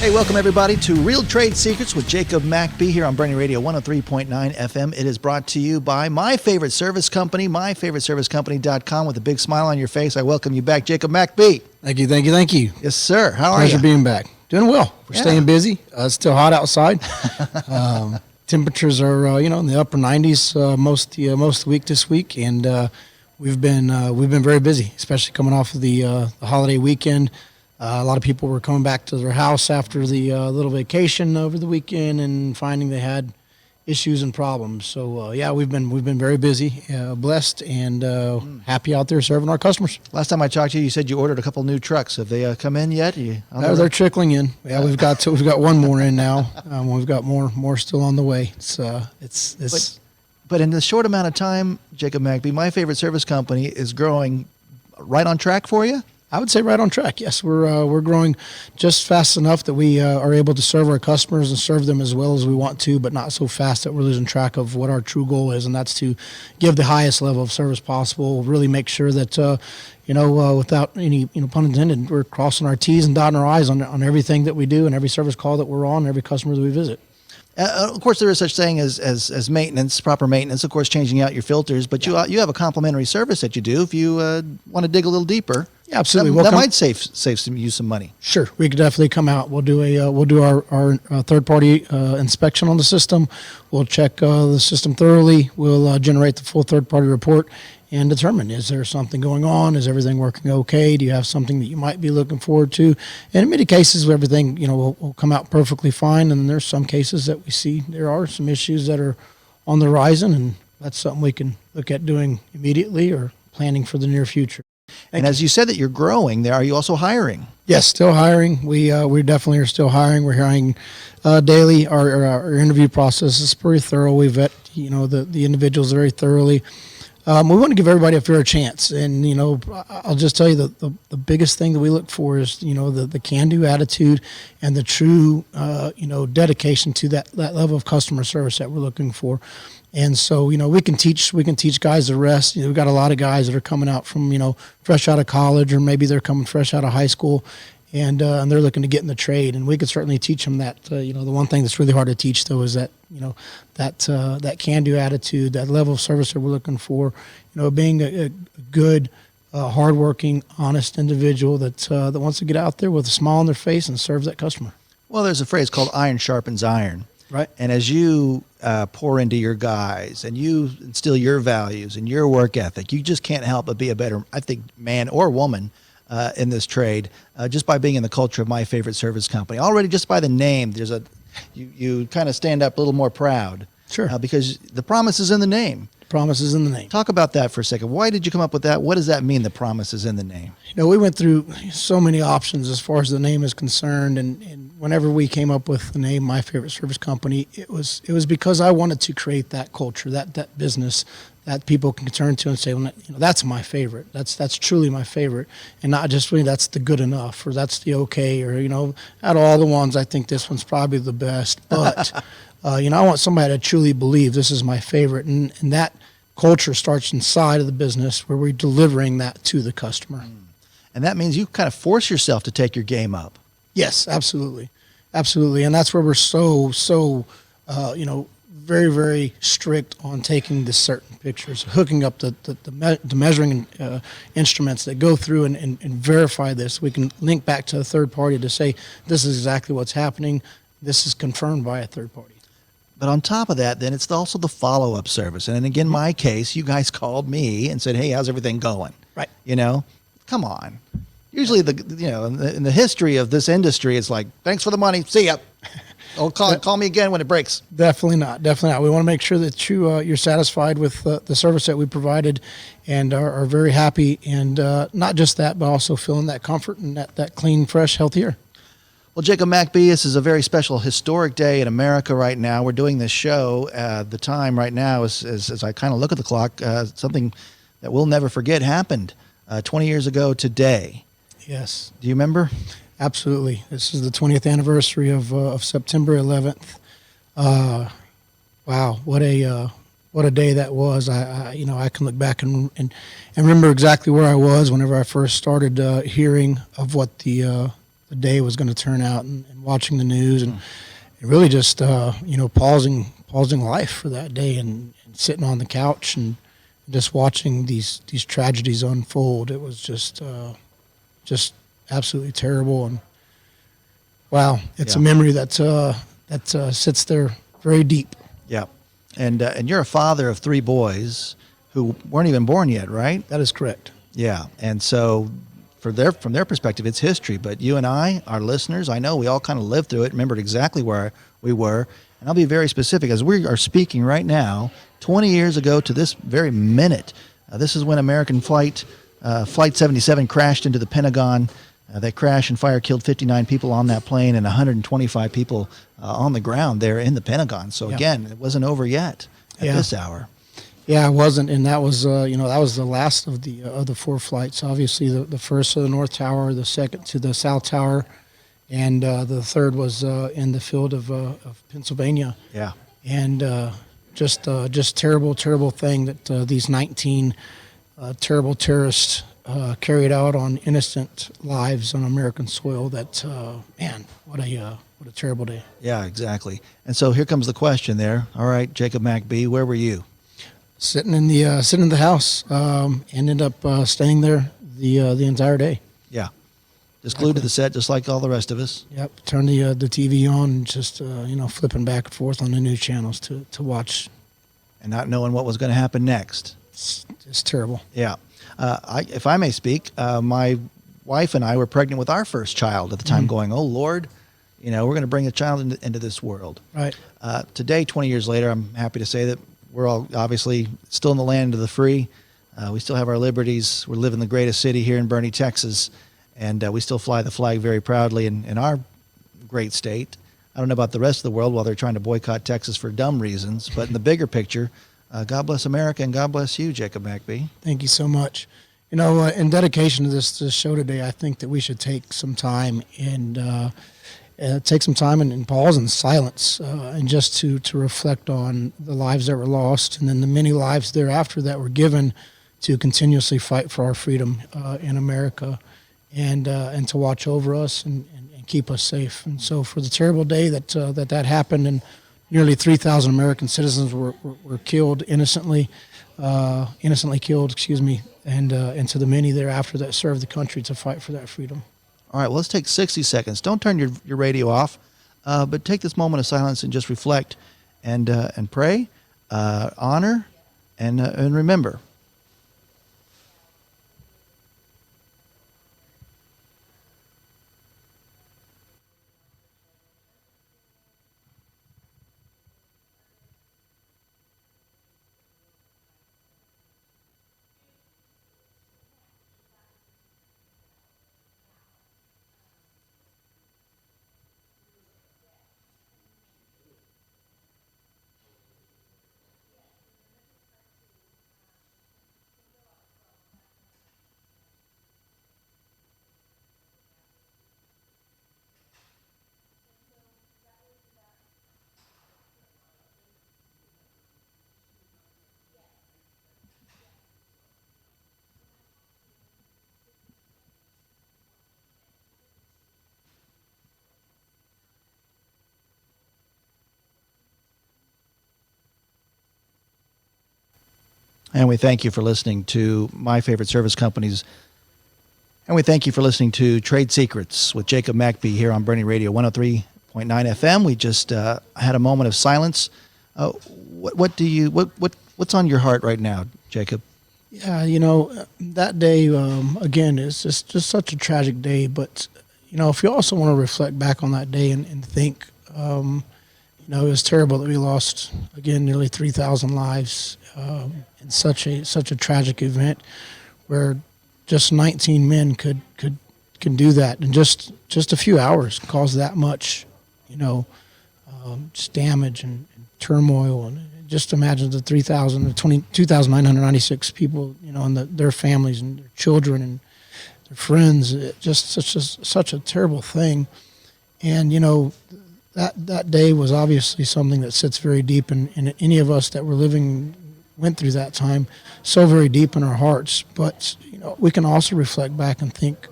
Hey, welcome everybody to Real Trade Secrets with Jacob McBee here on Bernie Radio 103.9 FM. It is brought to you by my favorite service company, myfavoriteservicecompany.com. With a big smile on your face, I welcome you back, Jacob McBee. Thank you, thank you, thank you. Yes, sir. How are you? Pleasure being back. Doing well. We're staying busy. It's still hot outside. Temperatures are, in the upper 90s most of the week this week, and we've been very busy, especially coming off of the holiday weekend. A lot of people were coming back to their house after the little vacation over the weekend and finding they had issues and problems. So we've been very busy, blessed, and happy out there serving our customers. Last time I talked to you, you said you ordered a couple new trucks. Have they come in yet? They're trickling in. Yeah, we've got one more in now. We've got more still on the way. But in the short amount of time, Jacob McBee, my favorite service company is growing right on track for you. I would say right on track. Yes, we're growing just fast enough that we are able to serve our customers and serve them as well as we want to, but not so fast that we're losing track of what our true goal is, and that's to give the highest level of service possible. Really make sure that without any pun intended, we're crossing our T's and dotting our I's on everything that we do and every service call that we're on, every customer that we visit. Of course, there is such thing as maintenance, proper maintenance. Of course, changing out your filters, but you have a complimentary service that you do if you want to dig a little deeper. Yeah, absolutely. That might save you some money. Sure, we could definitely come out. We'll do our third party inspection on the system. We'll check the system thoroughly. We'll generate the full third party report and determine, is there something going on? Is everything working okay? Do you have something that you might be looking forward to? And in many cases, everything will come out perfectly fine. And there's some cases that we see there are some issues that are on the horizon, and that's something we can look at doing immediately or planning for the near future. And as you said that you're growing there, are you also hiring? Yes, still hiring. We definitely are still hiring. We're hiring daily. Our interview process is pretty thorough. We vet the individuals very thoroughly. We want to give everybody a fair chance, and I'll just tell you the biggest thing that we look for is the can-do attitude and the true dedication to that level of customer service that we're looking for. And so we can teach guys the rest. We've got a lot of guys that are coming out from fresh out of college, or maybe they're coming fresh out of high school, and they're looking to get in the trade, and we could certainly teach them that. The one thing that's really hard to teach though is that that can-do attitude, that level of service that we're looking for. Being a good, hardworking, honest individual that wants to get out there with a smile on their face and serve that customer. Well, there's a phrase called iron sharpens iron. Right. And as you pour into your guys and you instill your values and your work ethic, you just can't help but be a better, I think, man or woman in this trade just by being in the culture of my favorite service company. Already just by the name, you kind of stand up a little more proud. Sure. Because the promise is in the name. Promise is in the name. Talk about that for a second. Why did you come up with that? What does that mean, the promise is in the name? We went through so many options as far as the name is concerned, and whenever we came up with the name My Favorite Service Company, it was because I wanted to create that culture, that business that people can turn to and say, well, that's my favorite. That's truly my favorite, and not just really that's the good enough or that's the okay, or out of all the ones, I think this one's probably the best, but. I want somebody to truly believe this is my favorite, and that culture starts inside of the business where we're delivering that to the customer. And that means you kind of force yourself to take your game up. Yes, absolutely. Absolutely. And that's where we're so very, very strict on taking the certain pictures, hooking up the measuring instruments that go through and verify this. We can link back to a third party to say, this is exactly what's happening. This is confirmed by a third party. But on top of that, then it's also the follow-up service. And again, my case, you guys called me and said, hey, how's everything going? Right. Come on. Usually in the history of this industry, it's like, thanks for the money. See ya. Oh, call me again when it breaks. Definitely not. Definitely not. We want to make sure that you're satisfied with the service that we provided and are very happy. And not just that, but also feeling that comfort and that clean, fresh, healthy air. Well, Jacob McBee, this is a very special, historic day in America right now. We're doing this show. The time right now, as I kind of look at the clock, something that we'll never forget happened 20 years ago today. Yes. Do you remember? Absolutely. This is the 20th anniversary of September 11th. Wow, what a day that was. I can look back and remember exactly where I was whenever I first started hearing of what the the day was going to turn out, and watching the news and really just pausing life for that day and sitting on the couch and just watching these tragedies unfold. It was just absolutely terrible. And wow, it's a memory that sits there very deep. Yeah. And you're a father of 3 boys who weren't even born yet, right? That is correct. Yeah. And so from their perspective, it's history. But you and I, our listeners, I know we all kind of lived through it, remembered exactly where we were. And I'll be very specific. As we are speaking right now, 20 years ago to this very minute, this is when American Flight 77 crashed into the Pentagon. That crash and fire killed 59 people on that plane and 125 people on the ground there in the Pentagon. So again, it wasn't over yet at this hour. Yeah, it wasn't, and that was that was the last of the 4 flights. Obviously, the first to the North Tower, the second to the South Tower, and the third was in the field of Pennsylvania. Yeah, and just terrible thing that these 19 terrible terrorists carried out on innocent lives on American soil. That man, what a terrible day. Yeah, exactly. And so here comes the question there. All right, Jacob McBee, where were you? Sitting in the house. Ended up staying there the entire day. Yeah, just glued to the set, just like all the rest of us. Yep. Turned the TV on, and just flipping back and forth on the news channels to watch, and not knowing what was going to happen next. It's terrible. Yeah. If I may speak, my wife and I were pregnant with our first child at the time, going, "Oh Lord, we're going to bring a child into this world." Right. Today, 20 years later, I'm happy to say that we're all obviously still in the land of the free. We still have our liberties. We live in the greatest city here in Boerne, Texas, and we still fly the flag very proudly in our great state. I don't know about the rest of the world while they're trying to boycott Texas for dumb reasons, but in the bigger picture, God bless America and God bless you, Jacob McBee. Thank you so much. In dedication to this show today, I think that we should take some time and pause and silence and just to reflect on the lives that were lost and then the many lives thereafter that were given to continuously fight for our freedom in America and to watch over us and keep us safe. And so for the terrible day that happened and nearly 3,000 American citizens were killed innocently killed, and to the many thereafter that served the country to fight for that freedom. All right, well, let's take 60 seconds. Don't turn your radio off, but take this moment of silence and just reflect and pray, honor, and remember. And we thank you for listening to My Favorite Service Companies. And we thank you for listening to Trade Secrets with Jacob McBee here on Boerne Radio 103.9 FM. We just had a moment of silence. What's on your heart right now, Jacob? Yeah, that day, again, is just such a tragic day. But, if you also want to reflect back on that day and think, it was terrible that we lost, again, nearly 3,000 lives in such a tragic event where just 19 men can do that in just a few hours, cause that much, just damage and turmoil. And just imagine the 2,996 people, and their families and their children and their friends. Just such a terrible thing. And, that day was obviously something that sits very deep in any of us that went through that time, so very deep in our hearts. But we can also reflect back and think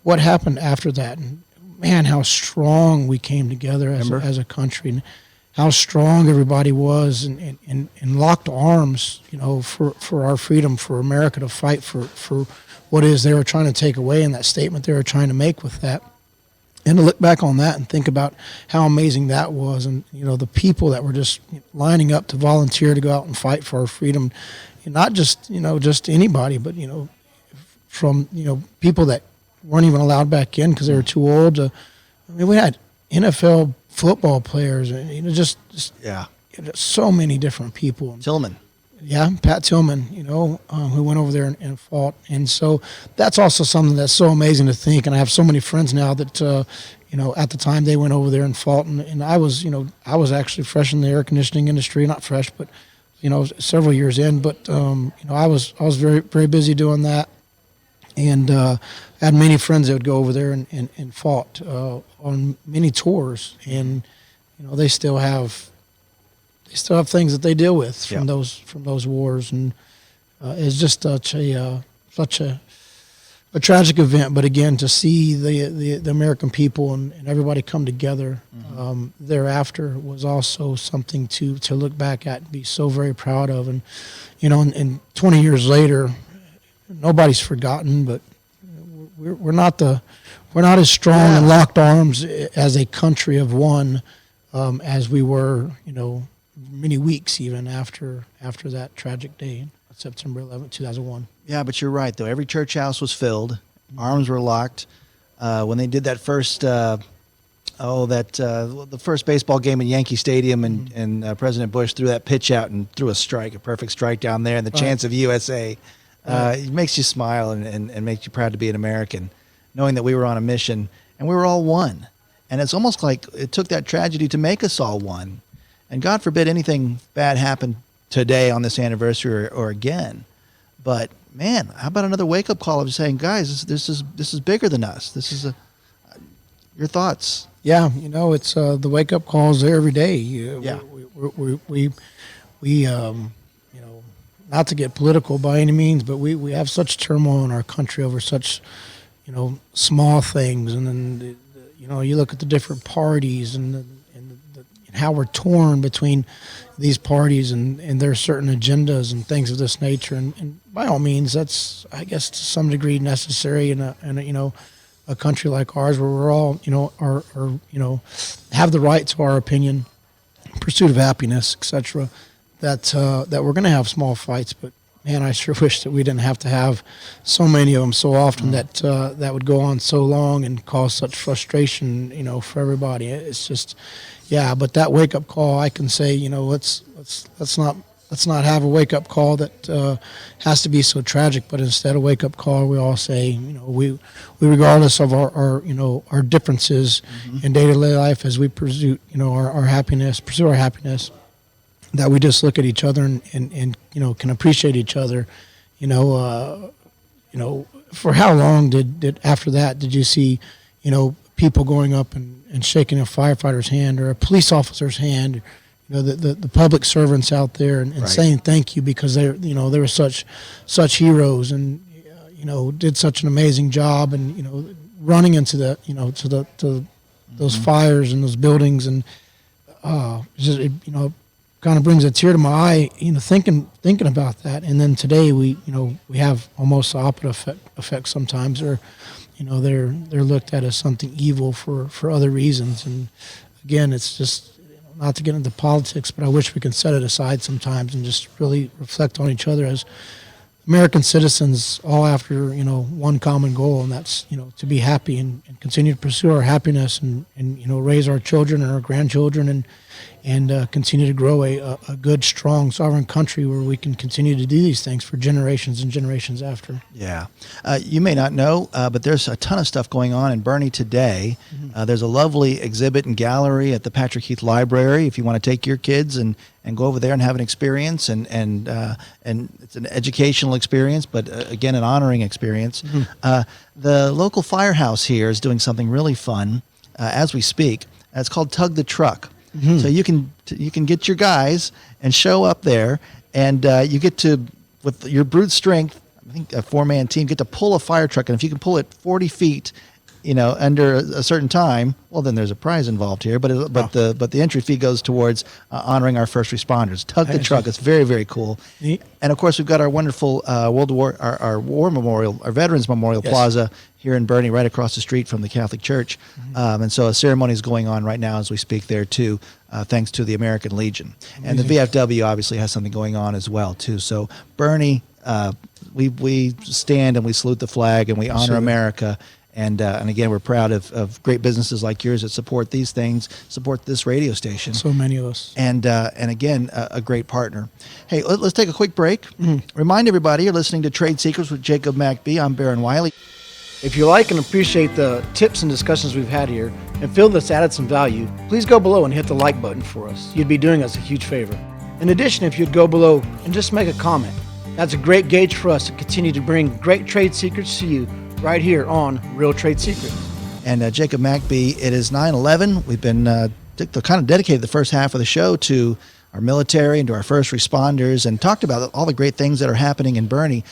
what happened after that, and man, how strong we came together as a country, and how strong everybody was, and locked arms, for our freedom, for America to fight for what it is they were trying to take away, and that statement they were trying to make with that. And to look back on that and think about how amazing that was, and the people that were just lining up to volunteer to go out and fight for our freedom, and not just just anybody, but from people that weren't even allowed back in because they were too old. We had NFL football players, and just Yeah. so many different people. Tillman. Yeah, Pat Tillman, who went over there and fought. And so that's also something that's so amazing to think. And I have so many friends now that, at the time they went over there and fought. And I was, I was actually fresh in the air conditioning industry, not fresh, but, several years in. But, I was very, very busy doing that. And had many friends that would go over there and fought on many tours. And, they still have things that they deal with from those wars, and it's just such a tragic event. But again, to see the American people and everybody come together thereafter was also something to look back at and be so very proud of. And and 20 years later, nobody's forgotten, but we're not as strong and locked arms as a country of one as we were, many weeks even after that tragic day, September 11th, 2001. Yeah, but you're right, though. Every church house was filled. Arms were locked. When they did that first, the first baseball game in Yankee Stadium, and President Bush threw that pitch out and threw a perfect strike down there, and the chants of USA, it makes you smile and makes you proud to be an American, knowing that we were on a mission and we were all one. And it's almost like it took that tragedy to make us all one. And God forbid anything bad happened today on this anniversary or again. But man, how about another wake-up call of just saying, guys, this is bigger than us. This is your thoughts. Yeah, it's the wake-up calls there every day. We not to get political by any means, but we have such turmoil in our country over such small things, and then you look at the different parties and how we're torn between these parties and their certain agendas and things of this nature. And by all means, that's, I guess, to some degree necessary in a country like ours, where we're all, have the right to our opinion, pursuit of happiness, etc. That we're going to have small fights, but man, I sure wish that we didn't have to have so many of them so often, that would go on so long and cause such frustration, for everybody. It's just, yeah. But that wake up call, I can say, let's not have a wake up call that has to be so tragic. But instead of wake up call, we all say, we regardless of our differences in day to day life, as we pursue our happiness, that we just look at each other and can appreciate each other. For how long did after that did you see people going up and shaking a firefighter's hand or a police officer's hand, the public servants out there, and saying thank you, because they were such heroes, and did such an amazing job, and running into to those fires and those buildings, and kind of brings a tear to my eye, thinking about that. And then today we have almost the opposite effect sometimes, or they're looked at as something evil for other reasons. And again, it's just not to get into politics, but I wish we could set it aside sometimes and just really reflect on each other as American citizens, all after one common goal, and that's to be happy and continue to pursue our happiness, and raise our children and our grandchildren, and continue to grow a good, strong, sovereign country where we can continue to do these things for generations and generations after. Yeah. You may not know, but there's a ton of stuff going on in Bernie today. There's a lovely exhibit and gallery at the Patrick Heath Library if you want to take your kids and go over there and have an experience, and it's an educational experience, but again, an honoring experience. The local firehouse here is doing something really fun as we speak. It's called Tug the Truck. So you can get your guys and show up there, and you get to, with your brute strength, I think a 4-man team, get to pull a fire truck, and if you can pull it 40 feet under a certain time, well, then there's a prize involved here. But the entry fee goes towards honoring our first responders. Tug the truck. It's very, very cool. Neat. And of course, we've got our wonderful World War, our War Memorial, our Veterans Memorial Plaza here in Boerne, right across the street from the Catholic Church. And so a ceremony is going on right now as we speak there too, thanks to the American Legion. And the VFW obviously has something going on as well too. So Boerne, we stand and we salute the flag and we honor America. And again, we're proud of great businesses like yours that support these things, support this radio station. So many of us. And again, a great partner. Hey, let's take a quick break. Remind everybody you're listening to Trade Secrets with Jacob McBee. I'm Baron Wiley. If you like and appreciate the tips and discussions we've had here and feel this added some value, please go below and hit the like button for us. You'd be doing us a huge favor. In addition, if you'd go below and just make a comment, that's a great gauge for us to continue to bring great trade secrets to you right here on Real Trade Secrets. And Jacob McBee, it is 9/11. We've been kind of dedicated the first half of the show to our military and to our first responders and talked about all the great things that are happening in Boerne.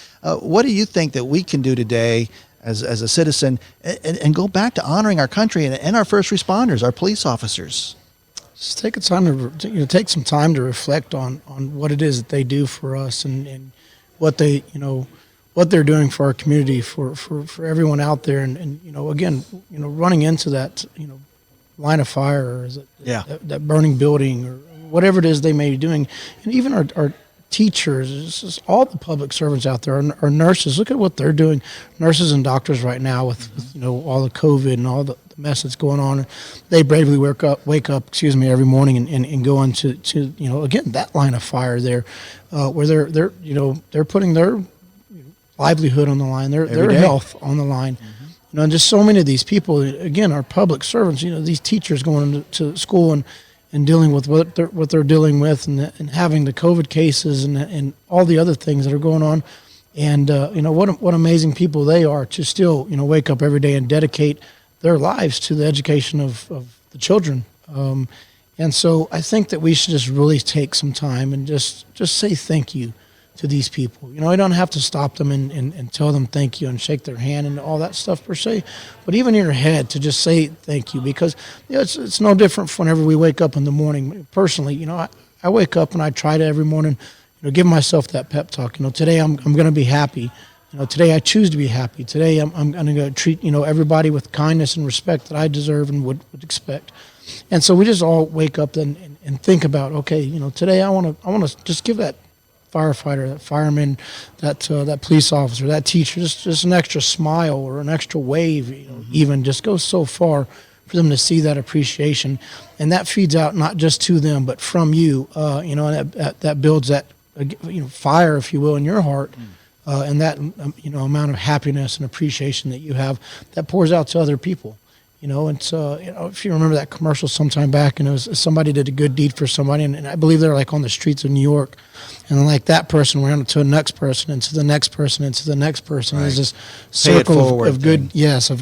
What do you think that we can do today as a citizen and go back to honoring our country and our first responders, our police officers? Just take take some time to reflect on what it is that they do for us and what they what they're doing for our community, for everyone out there, and again, running into that line of fire, or is it that burning building, or whatever it is they may be doing, and even our teachers, it's just all the public servants out there, our nurses. Look at what they're doing, nurses and doctors right now with all the COVID and all the mess that's going on. They bravely wake up, every morning and go into again that line of fire there, where they're putting their livelihood on the line, their health on the line. And just so many of these people, again, are public servants. These teachers going to school and dealing with what they're dealing with, and having the COVID cases and all the other things that are going on. And what amazing people they are to still wake up every day and dedicate their lives to the education of the children. And so I think that we should just really take some time and just say thank you to these people. I don't have to stop them and tell them thank you and shake their hand and all that stuff per se, but even in your head to just say thank you, because it's no different whenever we wake up in the morning. Personally, I wake up and I try to every morning, give myself that pep talk. Today I'm going to be happy. Today I choose to be happy. Today I'm going to treat everybody with kindness and respect that I deserve and would expect. And so we just all wake up and think about, okay, today I want to just give that firefighter, that fireman, that police officer, that teacher, just an extra smile or an extra wave, even just goes so far for them to see that appreciation, and that feeds out not just to them but from you, and that builds that fire, if you will, in your heart, and that amount of happiness and appreciation that you have that pours out to other people. And so, if you remember that commercial sometime back, and it was somebody did a good deed for somebody, and I believe they're like on the streets of New York, and like that person ran to the next person, and to the next person, and to the next person. Right. There's this circle of good,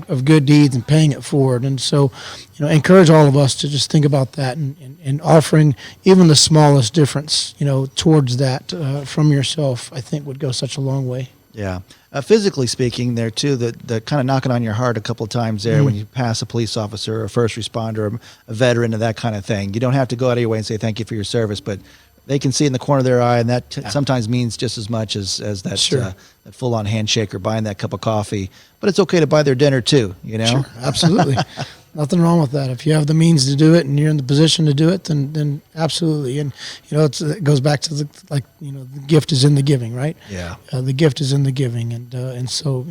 of good deeds and paying it forward. And so, encourage all of us to just think about that and offering even the smallest difference, towards that from yourself, I think would go such a long way. Yeah. Physically speaking, there too, the kind of knocking on your heart a couple of times there when you pass a police officer, a first responder, a veteran, and that kind of thing. You don't have to go out of your way and say thank you for your service, but they can see in the corner of their eye, and that sometimes means just as much as that that full-on handshake or buying that cup of coffee. But it's okay to buy their dinner too, Sure, absolutely. Nothing wrong with that. If you have the means to do it and you're in the position to do it, then absolutely. And it goes back to the gift is in the giving, right? Yeah. The gift is in the giving, and so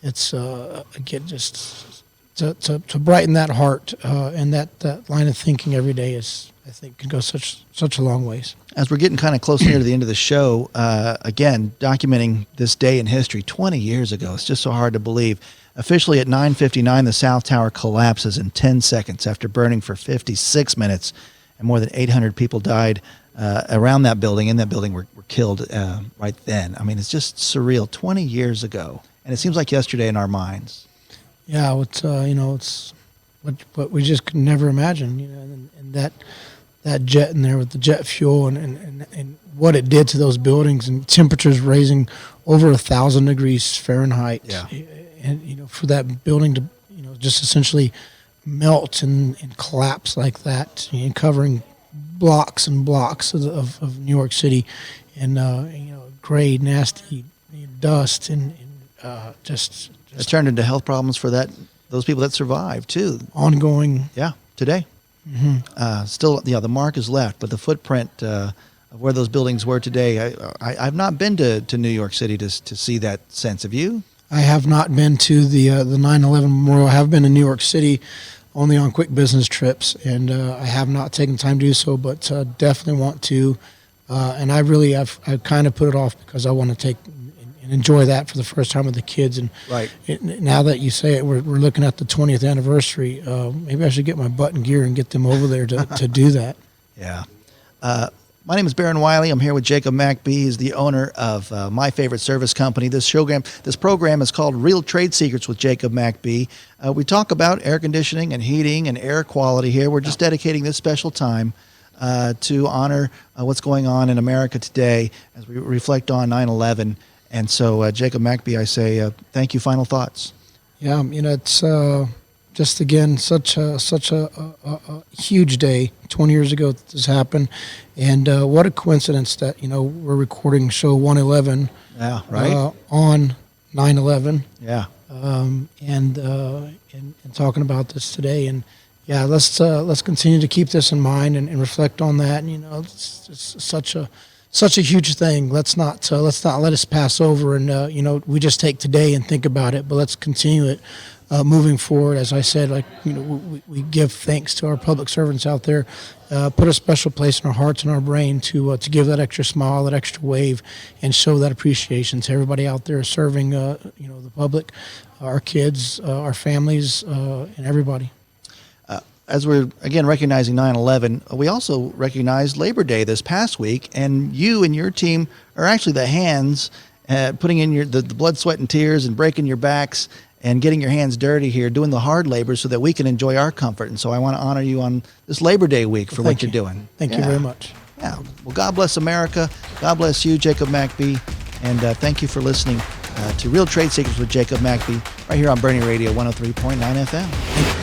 it's again just to brighten that heart and that line of thinking every day is, I think, can go such a long ways. As we're getting kind of close near to the end of the show, again, documenting this day in history 20 years ago. It's just so hard to believe. Officially at 9:59, the South Tower collapses in 10 seconds after burning for 56 minutes, and more than 800 people died around that building. In that building were killed right then. I mean, it's just surreal. 20 years ago, and it seems like yesterday in our minds. Yeah, it's it's what we just could never imagine. And that jet in there with the jet fuel and what it did to those buildings, and temperatures raising over 1,000 degrees Fahrenheit. Yeah. And for that building to just essentially melt and collapse like that, and covering blocks and blocks of New York City, and gray, nasty dust, and just It's turned into health problems for those people that survived too. ongoing. Yeah, today. Still, the mark is left, but the footprint of where those buildings were today. I've not been to New York City to see that sense. Have you? I have not been to the 9/11 memorial. I have been in New York City only on quick business trips, and I have not taken time to do so, but definitely want to. And I've kind of put it off because I want to take and enjoy that for the first time with the kids. And Right. Now that you say it, we're looking at the 20th anniversary. Maybe I should get my butt in gear and get them over there to do that. Yeah. My name is Baron Wiley. I'm here with Jacob McBee. He's the owner of My Favorite Service Company. This program is called Real Trade Secrets with Jacob McBee. We talk about air conditioning and heating and air quality here. We're just dedicating this special time to honor what's going on in America today as we reflect on 9/11. And so, Jacob McBee, I say thank you. Final thoughts. Yeah, it's just again such a huge day. 20 years ago this happened, and what a coincidence that we're recording show 111. Yeah, right. On 9/11. Yeah. And talking about this today, and yeah, let's continue to keep this in mind and reflect on that. And it's such a huge thing. Let's not let us pass over, and we just take today and think about it, but let's continue it moving forward. As I said, we give thanks to our public servants out there. Put a special place in our hearts and our brain to give that extra smile, that extra wave, and show that appreciation to everybody out there serving the public, our kids, our families, and everybody. As we're, again, recognizing 9/11, we also recognized Labor Day this past week, and you and your team are actually the hands putting in the blood, sweat, and tears and breaking your backs and getting your hands dirty here, doing the hard labor so that we can enjoy our comfort. And so I want to honor you on this Labor Day week for what you're doing. Thank you very much. Yeah. Well, God bless America. God bless you, Jacob McBee. And thank you for listening to Real Trade Secrets with Jacob McBee right here on Bernie Radio 103.9 FM.